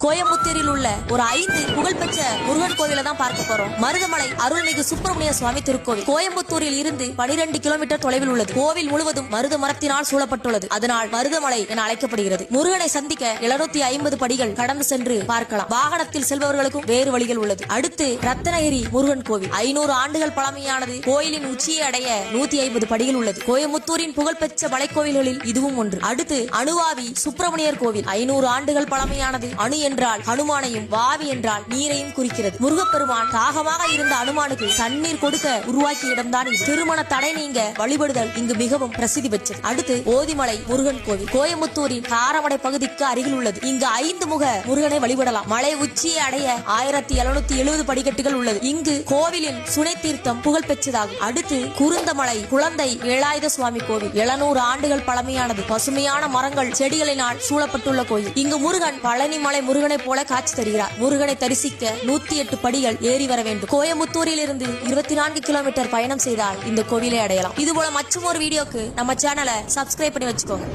கோயம்புத்தூரில் உள்ள ஒரு 5 புகழ்பெற்ற முருகன் கோவிலை தான் பார்க்க போறோம். மருதமலை அருள்மிகு சுப்பிரமணிய சுவாமி திருக்கோவில் கோயம்புத்தூரில் இருந்து 12 கிலோமீட்டர் தொலைவில் உள்ளது. கோவில் முழுவதும் மருத மரத்தினால் சூழப்பட்டுள்ளது. அதனால் மருதமலை என அழைக்கப்படுகிறது. முருகனை சந்திக்க 750 படிகள் கடந்து சென்று பார்க்கலாம். வாகனத்தில் செல்பவர்களுக்கும் வேறு வழிகள் உள்ளது. அடுத்து ரத்னகிரி முருகன் கோவில் 500 ஆண்டுகள் பழமையானது. கோயிலின் உச்சியை அடைய 150 படிகள் உள்ளது. கோயம்புத்தூரின் புகழ்பெற்ற மலைக்கோவில்களில் இதுவும் ஒன்று. அடுத்து அணுவாவி சுப்பிரமணியர் கோவில் 500 ஆண்டுகள் பழமையானது. அணு என்றால் ஹனுமானையும், வாவி என்றால் நீரையும் குறிக்கிறது. முருகப்பெருமான் தாகமாக இருந்த அனுமானுக்கு தண்ணீர் கொடுக்க உருவாக்கிய இடம்தான் இது. திருமண தடை நீங்க வழிபடுதல் இங்கு மிகவும் பிரசித்தி பெற்றது. அடுத்து ஓதிமலை முருகன் கோவில் கோயம்புத்தூரின் காரமடை பகுதிக்கு அருகில் உள்ளது. இங்கு 5 முக முருகனை வழிபடலாம். மலை உச்சியை அடைய 1770 படிக்கட்டுகள் உள்ளது. இங்கு கோவிலின் சுனை தீர்த்தம் புகழ் பெற்றதாகும். அடுத்து குருந்தமலை குழந்தை வேலாயுத சுவாமி கோவில் 700 ஆண்டுகள் பழமையானது. பசுமையான மரங்கள் செடிகளினால் சூழப்பட்டுள்ள கோயில். இங்கு முருகன் பழனிமலை முருகனை போல காட்சி தருகிறார். முருகனை தரிசிக்க 108 படிகள் ஏறி வர வேண்டும். கோயம்புத்தூரில் இருந்து 24 கிலோமீட்டர் பயணம் செய்தால் இந்த கோவிலை அடையலாம். இது போல மற்றொரு வீடியோக்கு நம்ம சேனலை சப்ஸ்கிரைப் பண்ணி வச்சுக்கோங்க.